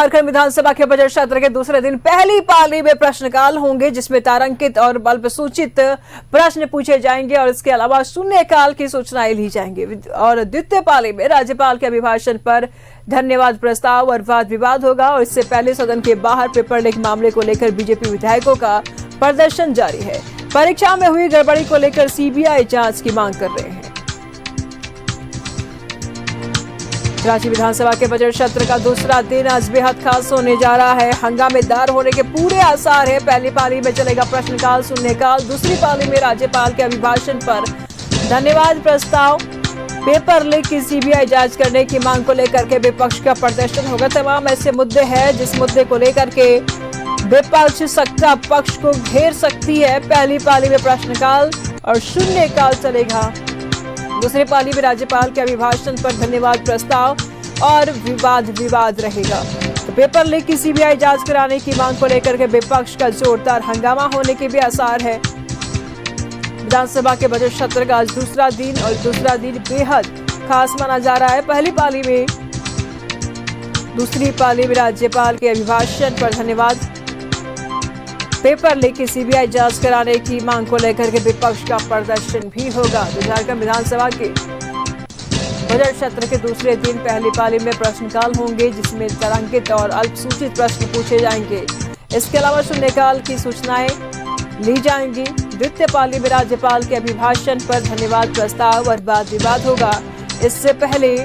झारखंड विधानसभा के बजट सत्र के दूसरे दिन पहली पाली में प्रश्नकाल होंगे, जिसमें तारांकित और अल्पसूचित प्रश्न पूछे जाएंगे और इसके अलावा शून्यकाल की सूचनाएं ली जाएंगी। और द्वितीय पाली में राज्यपाल के अभिभाषण पर धन्यवाद प्रस्ताव और वाद विवाद होगा। और इससे पहले सदन के बाहर पेपर लीक मामले को लेकर बीजेपी विधायकों का प्रदर्शन जारी है। परीक्षा में हुई गड़बड़ी को लेकर सीबीआई जांच की मांग कर रहे हैं। राज्य विधानसभा के बजट सत्र का दूसरा दिन आज बेहद खास होने जा रहा है। हंगामेदार होने के पूरे आसार है। पहली पाली में चलेगा प्रश्नकाल, शून्यकाल। दूसरी पाली में राज्यपाल के अभिभाषण पर धन्यवाद प्रस्ताव, पेपर लीक की सीबीआई जांच करने की मांग को लेकर के विपक्ष का प्रदर्शन होगा। तमाम ऐसे मुद्दे हैं जिस मुद्दे को लेकर के विपक्ष सत्ता पक्ष को घेर सकती है। पहली पाली में प्रश्नकाल और शून्यकाल चलेगा। दूसरी पाली में राज्यपाल के अभिभाषण पर धन्यवाद प्रस्ताव और विवाद रहेगा। तो पेपर लीक की सीबीआई जांच कराने की मांग को लेकर के विपक्ष का जोरदार हंगामा होने के भी आसार है। विधानसभा के बजट सत्र का आज दूसरा दिन और दूसरा दिन बेहद खास माना जा रहा है। पहली पाली में, दूसरी पाली में राज्यपाल के अभिभाषण पर धन्यवाद, पेपर लीक की सीबीआई जांच कराने की मांग को लेकर के विपक्ष का प्रदर्शन भी होगा। तो झारखंड विधानसभा के बजट सत्र के दूसरे दिन पहली पाली में प्रश्नकाल होंगे, जिसमें तारांकित और अल्पसूचित प्रश्न पूछे जाएंगे। इसके अलावा शून्यकाल की सूचनाएं ली जाएंगी। द्वितीय पाली में राज्यपाल के अभिभाषण पर धन्यवाद प्रस्ताव और वाद विवाद होगा। इससे पहले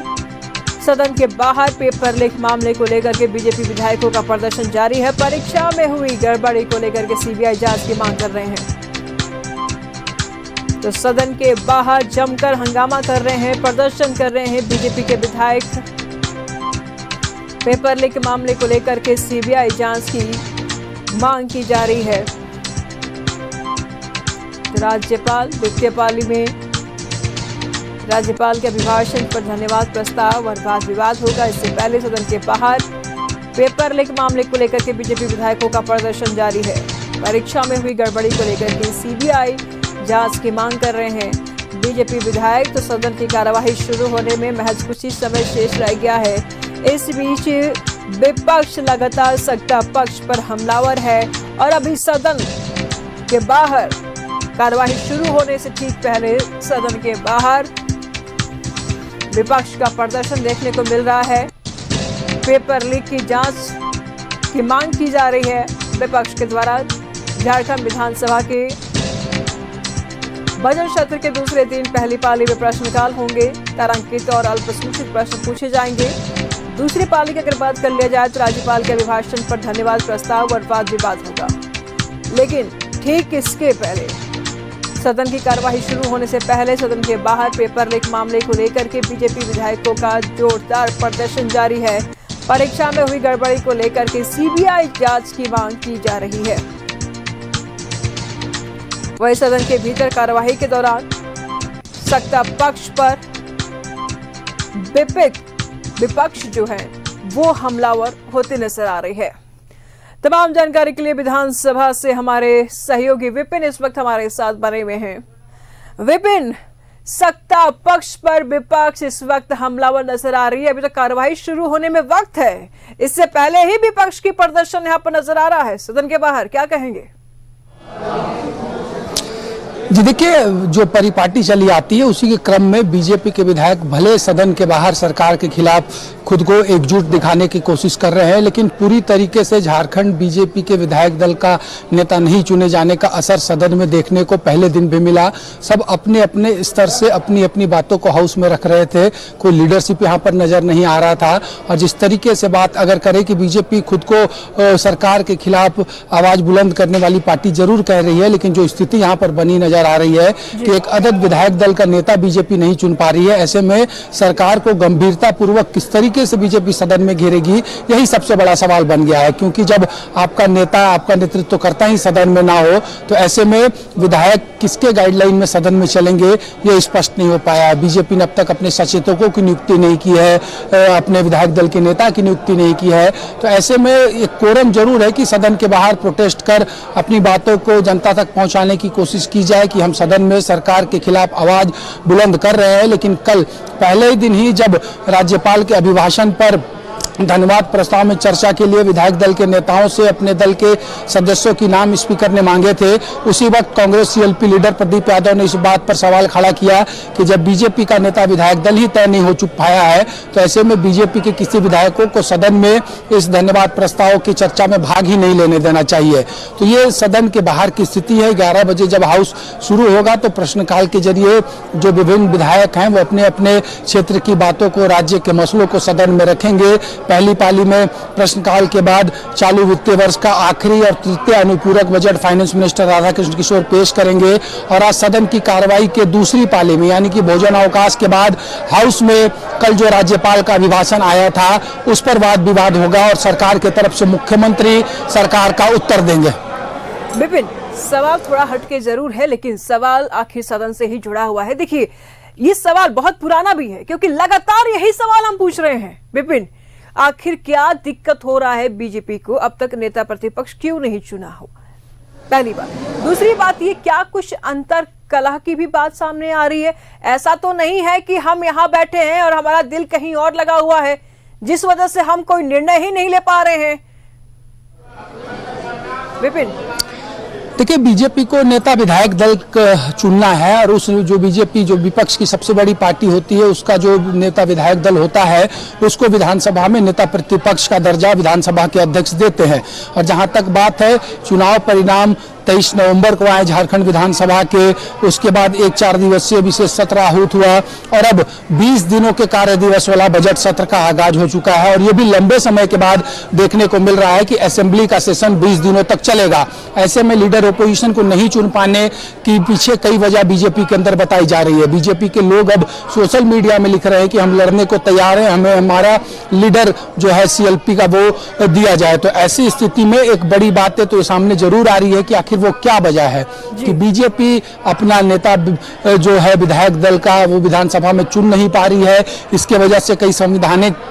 सदन के बाहर पेपर लीक मामले को लेकर के बीजेपी विधायकों का प्रदर्शन जारी है। परीक्षा में हुई गड़बड़ी को लेकर के सीबीआई जांच की मांग कर रहे हैं। तो सदन के बाहर जमकर हंगामा कर रहे हैं, प्रदर्शन कर रहे हैं बीजेपी के विधायक। पेपर लीक मामले को लेकर के सीबीआई जांच की मांग की जा रही है। तो राज्यपाल, द्वितीय पाली में राज्यपाल के अभिभाषण पर धन्यवाद प्रस्ताव और वाद विवाद होगा। इससे पहले सदन के बाहर पेपर लीक मामले को लेकर के बीजेपी विधायकों का प्रदर्शन जारी है। परीक्षा में हुई गड़बड़ी को लेकर के सीबीआई जांच की मांग कर रहे हैं बीजेपी विधायक। तो सदन की कार्यवाही शुरू होने में महज कुछ ही समय शेष रह गया है। इस बीच विपक्ष लगातार सत्ता पक्ष पर हमलावर है और अभी सदन के बाहर कार्यवाही शुरू होने से ठीक पहले सदन के बाहर विपक्ष का प्रदर्शन देखने को मिल रहा है। पेपर लीक की जांच की मांग की जा रही है विपक्ष के द्वारा। झारखंड विधानसभा के बजट सत्र के दूसरे दिन पहली पाली में प्रश्नकाल होंगे। तारांकित और अल्पसूचित प्रश्न पूछे जाएंगे। दूसरी पाली की अगर बात कर लिया जाए तो राज्यपाल के अभिभाषण पर धन्यवाद प्रस्ताव और वाद विवाद होगा। लेकिन ठीक इसके पहले सदन की कार्यवाही शुरू होने से पहले सदन के बाहर पेपर लीक मामले को लेकर के बीजेपी विधायकों का जोरदार प्रदर्शन जारी है। परीक्षा में हुई गड़बड़ी को लेकर के सीबीआई जांच की मांग की जा रही है। वही सदन के भीतर कार्यवाही के दौरान सत्ता पक्ष पर विपक्ष जो है वो हमलावर होते नजर आ रही है। तमाम जानकारी के लिए विधानसभा से हमारे सहयोगी विपिन इस वक्त हमारे साथ बने हुए हैं। विपिन, सत्ता पक्ष पर विपक्ष इस वक्त हमलावर नजर आ रही है। अभी तो कार्यवाही शुरू होने में वक्त है, इससे पहले ही विपक्ष की प्रदर्शन यहां पर नजर आ रहा है सदन के बाहर, क्या कहेंगे? जी देखिए, जो परिपाटी चली आती है उसी के क्रम में बीजेपी के विधायक भले सदन के बाहर सरकार के खिलाफ खुद को एकजुट दिखाने की कोशिश कर रहे हैं, लेकिन पूरी तरीके से झारखंड बीजेपी के विधायक दल का नेता नहीं चुने जाने का असर सदन में देखने को पहले दिन भी मिला। सब अपने अपने स्तर से अपनी अपनी बातों को हाउस में रख रहे थे, कोई लीडरशिप यहाँ पर नजर नहीं आ रहा था। और जिस तरीके से बात अगर करे कि बीजेपी खुद को सरकार के खिलाफ आवाज बुलंद करने वाली पार्टी जरूर कह रही है, लेकिन जो स्थिति यहाँ पर बनी नजर आ रही है कि एक अदद विधायक दल का नेता बीजेपी नहीं चुन पा रही है। ऐसे में सरकार को गंभीरता पूर्वक किस तरीके से बीजेपी सदन में घेरेगी, यही सबसे बड़ा सवाल बन गया है। क्योंकि जब आपका नेता, आपका नेतृत्व करता ही सदन में ना हो, तो ऐसे में विधायक किसके गाइडलाइन में सदन में चलेंगे ये स्पष्ट नहीं हो पाया। बीजेपी ने अब तक अपने सचेतकों की नियुक्ति नहीं की है, अपने विधायक दल के नेता की नियुक्ति नहीं की है। तो ऐसे में एक कोरम जरूर है कि सदन के बाहर प्रोटेस्ट कर अपनी बातों को जनता तक पहुंचाने की कोशिश की जाए कि हम सदन में सरकार के खिलाफ आवाज बुलंद कर रहे हैं। लेकिन कल पहले ही दिन ही जब राज्यपाल के अभिभाषण पर धन्यवाद प्रस्ताव में चर्चा के लिए विधायक दल के नेताओं से अपने दल के सदस्यों की नाम स्पीकर ने मांगे थे। उसी वक्त कांग्रेस सीएलपी लीडर प्रदीप यादव ने इस बात पर सवाल खड़ा किया कि जब बीजेपी का नेता विधायक दल ही तय नहीं हो पाया है तो ऐसे में बीजेपी के किसी विधायकों को सदन में इस धन्यवाद प्रस्ताव की चर्चा में भाग ही नहीं लेने देना चाहिए। तो ये सदन के बाहर की स्थिति है। 11 बजे जब हाउस शुरू होगा तो प्रश्नकाल के जरिए जो विभिन्न विधायक हैं वो अपने अपने क्षेत्र की बातों को, राज्य के मसलों को सदन में रखेंगे। पहली पाली में प्रश्नकाल के बाद चालू वित्तीय वर्ष का आखिरी और तृतीय अनुपूरक बजट फाइनेंस मिनिस्टर राधाकृष्ण किशोर पेश करेंगे और आज सदन की कार्रवाई के दूसरी पाली में यानी कि भोजन अवकाश के बाद हाउस में कल जो राज्यपाल का अभिभाषण आया था उस पर वाद विवाद होगा और सरकार की तरफ से मुख्यमंत्री सरकार का उत्तर देंगे। विपिन, सवाल थोड़ा हटके जरूर है लेकिन सवाल आखिर सदन से ही जुड़ा हुआ है। देखिए, ये सवाल बहुत पुराना भी है क्योंकि लगातार यही सवाल हम पूछ रहे हैं। विपिन, आखिर क्या दिक्कत हो रहा है बीजेपी को? अब तक नेता प्रतिपक्ष क्यों नहीं चुना हो? पहली बात। दूसरी बात, ये क्या कुछ अंतर कलह की भी बात सामने आ रही है? ऐसा तो नहीं है कि हम यहाँ बैठे हैं और हमारा दिल कहीं और लगा हुआ है जिस वजह से हम कोई निर्णय ही नहीं ले पा रहे हैं? विपिन, देखिए, बीजेपी को नेता विधायक दल चुनना है और उस जो बीजेपी जो विपक्ष की सबसे बड़ी पार्टी होती है उसका जो नेता विधायक दल होता है उसको विधानसभा में नेता प्रतिपक्ष का दर्जा विधानसभा के अध्यक्ष देते हैं। और जहां तक बात है चुनाव परिणाम 23 नवंबर को आए झारखंड विधानसभा के, उसके बाद एक 4 दिवसीय विशेष सत्र आहूत हुआ और अब 20 दिनों के कार्य दिवस वाला बजट सत्र का आगाज हो चुका है और ये भी लंबे समय के बाद देखने को मिल रहा है कि असेंबली का सेशन 20 दिनों तक चलेगा। ऐसे में लीडर ओपोजिशन को नहीं चुन पाने की पीछे कई वजह बीजेपी के अंदर बताई जा रही है। बीजेपी के लोग अब सोशल मीडिया में लिख रहे हैं कि हम लड़ने को तैयार हैं, हमें हमारा लीडर जो है सीएलपी का वो दिया जाए। तो ऐसी स्थिति में एक बड़ी बात है तो सामने जरूर आ रही है कि आखिर वो क्या वजह है कि बीजेपी अपना नेता जो है विधायक दल का वो विधानसभा में चुन नहीं पा रही है। इसके वजह से कई संवैधानिक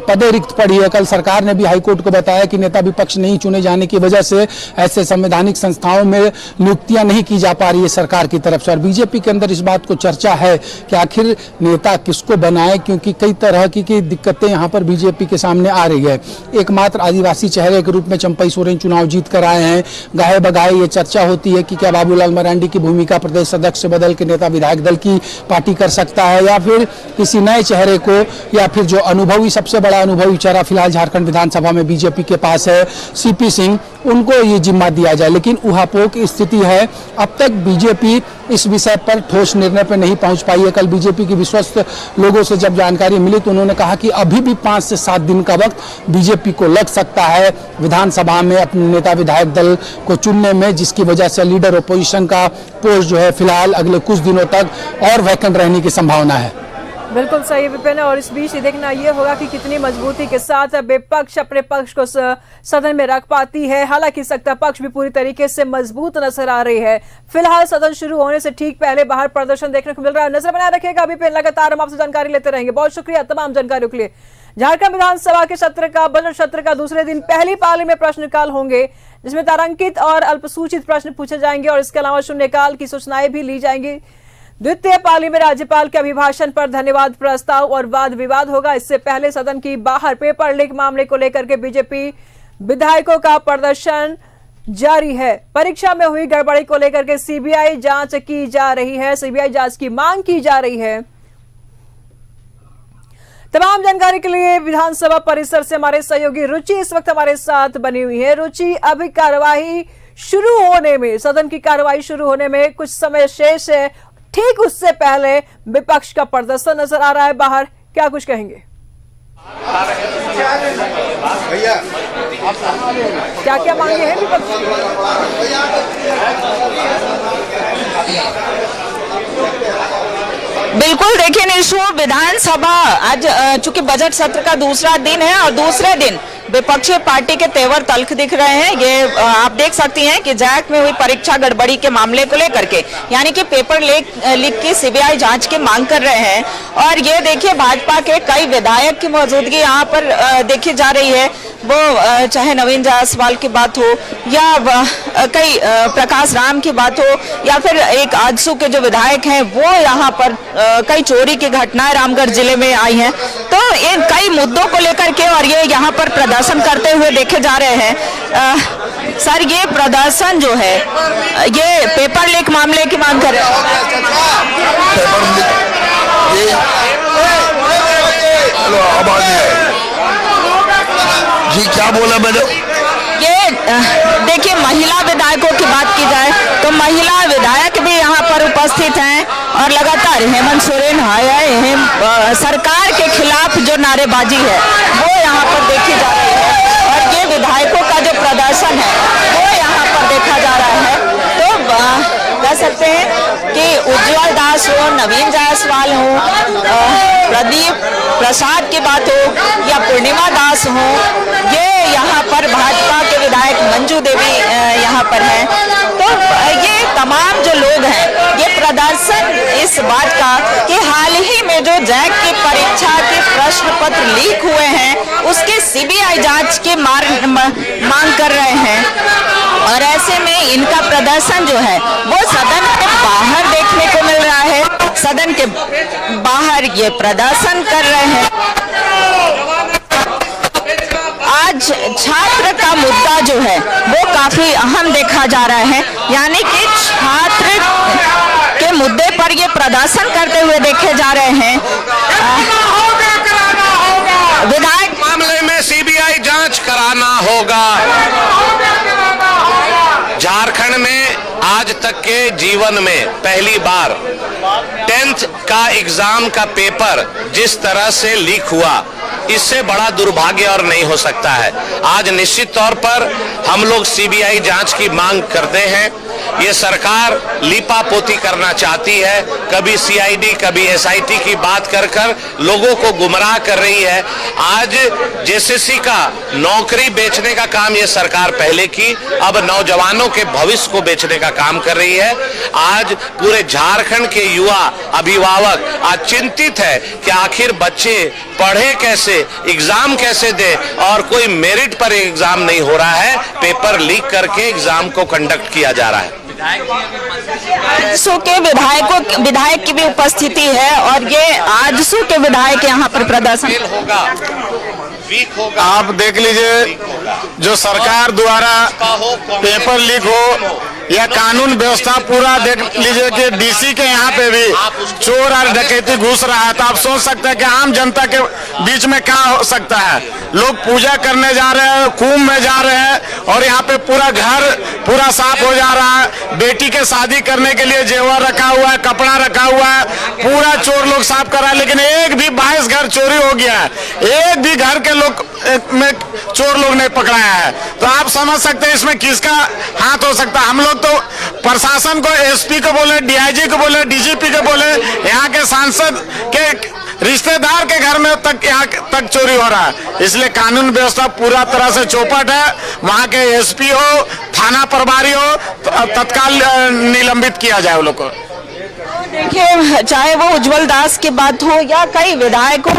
पदें रिक्त पड़ी है। कल सरकार ने भी हाईकोर्ट को बताया कि नेता विपक्ष नहीं चुने जाने की वजह से ऐसे संवैधानिक संस्थाओं में नियुक्तियां नहीं की जा पा रही है सरकार की तरफ से। और बीजेपी के अंदर इस बात को चर्चा है कि आखिर नेता किसको बनाए क्योंकि कई तरह की दिक्कतें यहाँ पर बीजेपी के सामने आ रही है। एकमात्र आदिवासी चेहरे के रूप में चंपई सोरेन चुनाव जीत कर आए हैं। गाहे बगाहे ये चर्चा होती है कि क्या बाबूलाल मरांडी की भूमिका प्रदेश अध्यक्ष से बदल के नेता विधायक दल की पार्टी कर सकता है या फिर किसी नए चेहरे को या फिर जो अनुभवी सबसे बड़ा अनुभवी चेहरा फिलहाल झारखंड विधानसभा में बीजेपी के पास है सीपी सिंह, उनको ये जिम्मा दिया जाए। लेकिन उहापोह की स्थिति है, अब तक बीजेपी इस विषय पर ठोस निर्णय पर नहीं पहुंच पाई है। कल बीजेपी के विश्वस्त लोगों से जब जानकारी मिली तो उन्होंने कहा कि अभी भी 5 से 7 दिन का वक्त बीजेपी को लग सकता है विधानसभा में अपने नेता विधायक दल को चुनने में, जिसकी वजह से लीडर ओपोजिशन का पोस्ट जो है फिलहाल अगले कुछ दिनों तक और वैकेंट रहने की संभावना है। बिल्कुल सही विपिन, और इस बीच देखना यह होगा कि कितनी मजबूती के साथ विपक्ष अपने पक्ष को सदन में रख पाती है। हालांकि सत्ता पक्ष भी पूरी तरीके से मजबूत नजर आ रही है। फिलहाल सदन शुरू होने से ठीक पहले बाहर प्रदर्शन देखने को मिल रहा है। नजर बनाए रखिएगा विपिन, लगातार हम आपसे जानकारी लेते रहेंगे। बहुत शुक्रिया तमाम जानकारियों के लिए। झारखंड विधानसभा के सत्र का बजट सत्र का दूसरे दिन पहली पाली में प्रश्नकाल होंगे जिसमें तारांकित और अल्पसूचित प्रश्न पूछे जाएंगे और इसके अलावा शून्यकाल की सूचनाएं भी ली जाएंगी। द्वितीय पाली में राज्यपाल के अभिभाषण पर धन्यवाद प्रस्ताव और वाद विवाद होगा। इससे पहले सदन की बाहर पेपर लीक मामले को लेकर के बीजेपी विधायकों का प्रदर्शन जारी है। परीक्षा में हुई गड़बड़ी को लेकर के सीबीआई जांच की जा रही है, सीबीआई जांच की मांग की जा रही है। तमाम जानकारी के लिए विधानसभा परिसर से हमारे सहयोगी रुचि इस वक्त हमारे साथ बनी हुई है। रुचि, अभी कार्यवाही शुरू होने में, सदन की कार्यवाही शुरू होने में कुछ समय शेष है, ठीक उससे पहले विपक्ष का प्रदर्शन नजर आ रहा है बाहर, क्या कुछ कहेंगे? क्या क्या मांगे हैं विपक्ष की? बिल्कुल, देखिए निशु, विधानसभा आज चूंकि बजट सत्र का दूसरा दिन है और दूसरे दिन विपक्षी पार्टी के तेवर तल्ख दिख रहे हैं। ये आप देख सकती हैं कि जैक में हुई परीक्षा गड़बड़ी के मामले को लेकर के यानी कि पेपर लीक की सीबीआई जांच की मांग कर रहे हैं। और ये देखिए भाजपा के कई विधायक की मौजूदगी यहाँ पर देखी जा रही है। वो चाहे नवीन जायसवाल की बात हो या कई प्रकाश राम की बात हो या फिर एक आजसू के जो विधायक हैं वो यहाँ पर कई चोरी की घटनाएं रामगढ़ जिले में आई हैं, तो इन कई मुद्दों को लेकर के और ये यहाँ पर प्रदर्शन करते हुए देखे जा रहे हैं। सर, ये प्रदर्शन जो है ये पेपर लीक मामले की मांग कर रहे हैं। जी क्या बोला मैंने? ये देखिए, महिला विधायकों की बात की जाए तो महिला विधायक भी यहाँ पर उपस्थित हैं और लगातार हेमंत सोरेन सरकार के खिलाफ जो नारेबाजी है वो यहाँ पर देखी जा रही है और ये विधायकों का जो प्रदर्शन है वो यहाँ पर देखा जा रहा है। तो कह सकते हैं कि उज्जवल दास हो, नवीन जायसवाल हो, प्रदीप प्रसाद की बात हो या पूर्णिमा दास हो, ये यहाँ पर भाजपा के विधायक मंजू देवी यहाँ पर हैं। तो ये तमाम जो लोग हैं ये प्रदर्शन इस बात का कि हाल ही में जो जैक की परीक्षा के प्रश्न पत्र लीक हुए हैं उसके सीबीआई जांच की मांग कर रहे हैं और ऐसे में इनका प्रदर्शन जो है वो सदन के बाहर देखने को मिल रहा है। सदन के बाहर ये प्रदर्शन कर रहे हैं। आज छात्र का मुद्दा जो है वो काफी अहम देखा जा रहा है, यानी कि छात्र के मुद्दे पर ये प्रदर्शन करते हुए देखे जा रहे हैं। विधायक मामले में सीबीआई जांच कराना होगा। झारखंड में आज तक के जीवन में पहली बार 10th का एग्जाम का पेपर जिस तरह से लीक हुआ, इससे बड़ा दुर्भाग्य और नहीं हो सकता है। आज निश्चित तौर पर हम लोग सीबीआई जांच की मांग करते हैं। ये सरकार लीपापोती करना चाहती है, कभी सीआईडी कभी एसआईटी की बात कर कर लोगों को गुमराह कर रही है। आज जेसीसी का नौकरी बेचने का काम ये सरकार पहले की, अब नौजवानों के भविष्य को बेचने का काम कर रही है। आज पूरे झारखंड के युवा अभिभावक आज चिंतित है कि आखिर बच्चे पढ़े कैसे, एग्जाम कैसे दे, और कोई मेरिट पर एग्जाम नहीं हो रहा है, पेपर लीक करके एग्जाम को कंडक्ट किया जा रहा है। आजसू के विधायक की भी उपस्थिति है और ये आजसू के विधायक यहाँ पर प्रदर्शन होगा, वीक होगा। आप देख लीजिए, जो सरकार द्वारा पेपर लीक हो या कानून व्यवस्था पूरा देख लीजिए कि डीसी के यहाँ पे भी चोर और डकैती घुस रहा है, तो आप सोच सकते हैं कि आम जनता के बीच में क्या हो सकता है। लोग पूजा करने जा रहे हैं, कुंभ में जा रहे हैं और यहाँ पे पूरा घर पूरा साफ हो जा रहा है। बेटी के शादी करने के लिए जेवर रखा हुआ है, कपड़ा रखा हुआ है, पूरा चोर लोग साफ कर रहा है, लेकिन एक भी 22 घर चोरी हो गया है, एक भी घर के लोग में चोर लोग ने पकड़ाया है। तो आप समझ सकते हैं इसमें किसका हाथ हो सकता है। हम लोग तो प्रशासन को, एसपी को बोले, डीआईजी को बोले, डीजीपी को बोले, यहाँ के सांसद के रिश्तेदार के घर में तक यहाँ तक चोरी हो रहा है। इसलिए कानून व्यवस्था पूरा तरह से चौपट है। वहाँ के एसपी हो, थाना प्रभारी हो, तत्काल निलंबित किया जाए उन लोग को। देखिए, चाहे वो उज्जवल दास की बात हो या कई विधायकों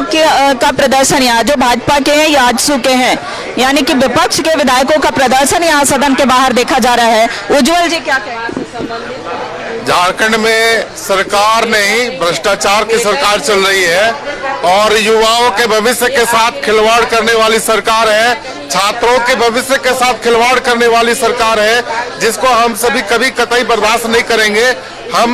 का प्रदर्शन यहाँ जो भाजपा के हैं या आजसू के हैं, यानी कि विपक्ष के विधायकों का प्रदर्शन यहाँ सदन के बाहर देखा जा रहा है। उज्जवल जी क्या कहें? झारखंड में सरकार नहीं, भ्रष्टाचार की सरकार चल रही है और युवाओं के भविष्य के साथ खिलवाड़ करने वाली सरकार है, छात्रों के भविष्य के साथ खिलवाड़ करने वाली सरकार है, जिसको हम सभी कभी कतई बर्दाश्त नहीं करेंगे। हम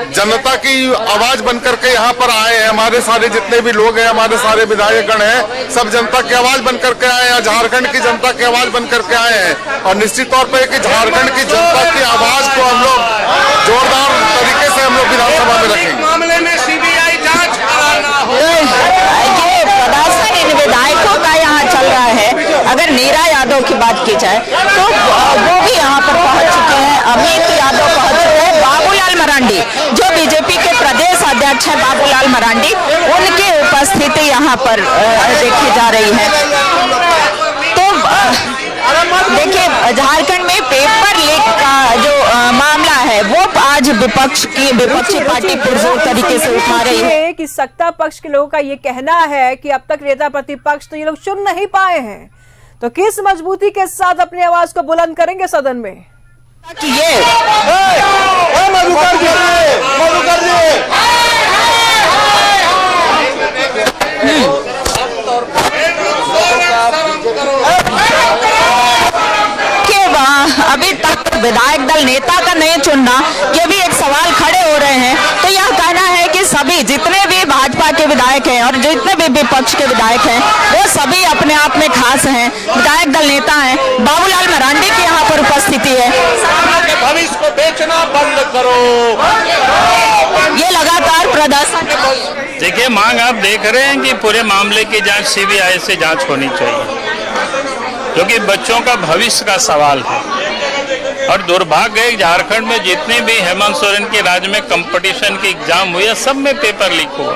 जनता की आवाज बनकर के यहाँ पर आए हैं। हमारे सारे जितने भी लोग हैं, हमारे सारे विधायकगण हैं, सब जनता की आवाज बनकर के आए हैं, झारखंड की जनता की आवाज बनकर के आए हैं। और निश्चित तौर पर कि झारखंड की जनता की आवाज को हम लोग जोरदार तरीके से हम लोग विधानसभा में रखेंगे। मामले में सीबीआई जांच कराना होगा। ये प्रदर्शन इन विधायकों का यहाँ चल रहा है। अगर नीरा यादव की बात की जाए तो वो भी यहाँ पर पहुँच चुके हैं, अमित यादव पहुँच चुके हैं, बाबूलाल मरांडी जो बीजेपी के प्रदेश अध्यक्ष हैं, बाबूलाल मरांडी, उनकी उपस्थिति यहाँ पर देखी जा रही है। तो देखिए, झारखंड में पेपर लीक का जो मामला है वो आज विपक्षी पार्टी पुरजोर तरीके से उठा रही है कि सत्ता पक्ष के लोगों का ये कहना है कि अब तक नेता प्रतिपक्ष तो ये लोग चुन नहीं पाए हैं, तो किस मजबूती के साथ अपनी आवाज को बुलंद करेंगे सदन में? कि ये अभी तक विधायक दल नेता का नहीं चुनना, ये भी एक सवाल खड़े हो रहे हैं। तो यह कहना है कि सभी जितने भी भाजपा के विधायक हैं और जितने भी विपक्ष के विधायक हैं वो सभी अपने आप में खास हैं, विधायक दल नेता हैं। बाबूलाल मरांडी की यहाँ पर उपस्थिति है। भविष्य को बेचना बंद करो, ये लगातार प्रदर्शन। देखिए, मांग आप देख रहे हैं कि पूरे मामले की जांच सीबीआई से जांच होनी चाहिए, क्योंकि बच्चों का भविष्य का सवाल है। और दुर्भाग्य है झारखंड में जितने भी हेमंत सोरेन के राज्य में कंपटीशन के एग्जाम हुए सब में पेपर लीक हुआ।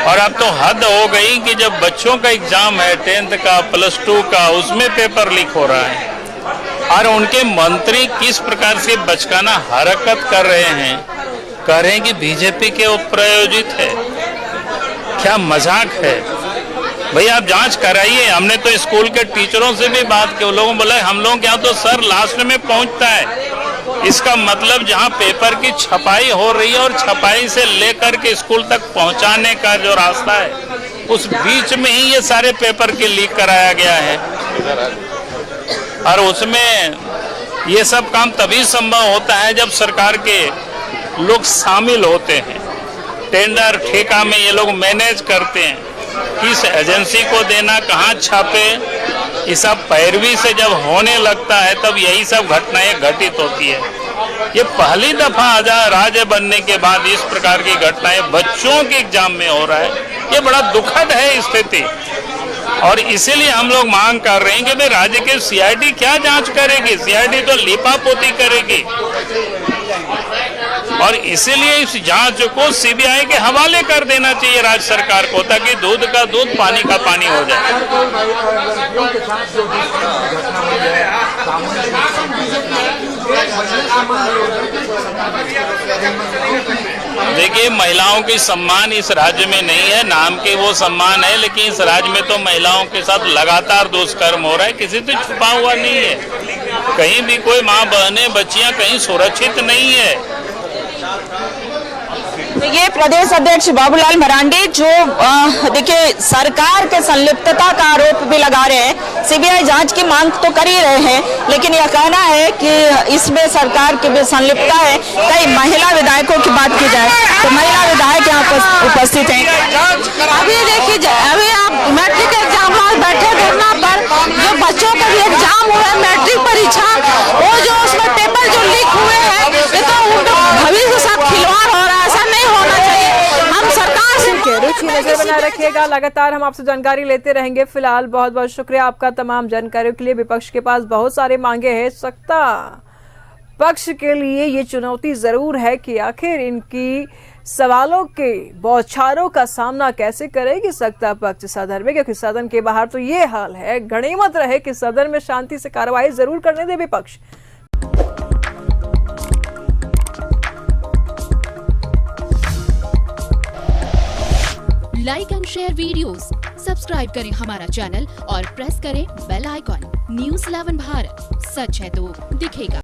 और अब तो हद हो गई कि जब बच्चों का एग्जाम है 10th का, +2 का, उसमें पेपर लीक हो रहा है। और उनके मंत्री किस प्रकार से बचकाना हरकत कर रहे हैं, कह रहे हैं कि बीजेपी के प्रायोजित है। क्या मजाक है भाई, आप जांच कराइए। हमने तो स्कूल के टीचरों से भी बात की, लोगों बोला हम लोग क्या तो सर लास्ट में पहुंचता है। इसका मतलब जहां पेपर की छपाई हो रही है और छपाई से लेकर के स्कूल तक पहुंचाने का जो रास्ता है, उस बीच में ही ये सारे पेपर के लीक कराया गया है। और उसमें ये सब काम तभी संभव होता है जब सरकार के लोग शामिल होते हैं। टेंडर ठेका में ये लोग मैनेज करते हैं, किस एजेंसी को देना, कहाँ छापे, ये सब पैरवी से जब होने लगता है तब यही सब घटनाएं घटित होती है। ये पहली दफा राज्य बनने के बाद इस प्रकार की घटनाएं बच्चों के एग्जाम में हो रहा है, ये बड़ा दुखद है स्थिति। और इसीलिए हम लोग मांग कर रहे हैं कि भाई राज्य के सीआईडी क्या जांच करेगी, सीआईडी तो लिपापोती करेगी। और इसीलिए इस जांच को सीबीआई के हवाले कर देना चाहिए राज्य सरकार को, ताकि दूध का दूध पानी का पानी हो जाए। देखिए, महिलाओं की सम्मान इस राज्य में नहीं है, नाम के वो सम्मान है, लेकिन इस राज्य में तो महिलाओं के साथ लगातार दुष्कर्म हो रहा है, किसी से छुपा हुआ नहीं है। कहीं भी कोई माँ बहनें बच्चियां कहीं सुरक्षित नहीं है। ये प्रदेश अध्यक्ष बाबूलाल मरांडी जो देखिए सरकार के संलिप्तता का आरोप भी लगा रहे हैं। सीबीआई जांच की मांग तो कर ही रहे हैं, लेकिन यह कहना है कि इसमें सरकार की भी संलिप्तता है। कई महिला विधायकों की बात की जाए तो महिला विधायक यहाँ पर उपस्थित हैं। अभी देखिए, अभी आप मैट्रिक एग्जाम में बैठे धरना पर, जो बच्चों का भी एग्जाम हुआ है मैट्रिक परीक्षा, वो जो उसमें पेपर जो लीक हुए हैं, ये तो उनका भविष्य के साथ खिलवाड़ हो रहा है, ऐसा नहीं होना चाहिए। हम सरकार से रुचि नजर बनाए रखिएगा, लगातार हम आपसे जानकारी लेते रहेंगे। फिलहाल बहुत बहुत शुक्रिया आपका तमाम जानकारियों के लिए। विपक्ष के पास बहुत सारे मांगे हैं, सत्ता पक्ष के लिए ये चुनौती जरूर है कि आखिर इनकी सवालों के बौछारों का सामना कैसे करेगी सत्ता पक्ष सदन में, क्योंकि सदन के बाहर तो ये हाल है। गनीमत रहे कि सदन में शांति से कार्रवाई जरूर करने दे विपक्ष। Like and share videos, subscribe करें हमारा चैनल और प्रेस करें बेल आइकॉन। न्यूज़ 11 भारत, सच है तो दिखेगा।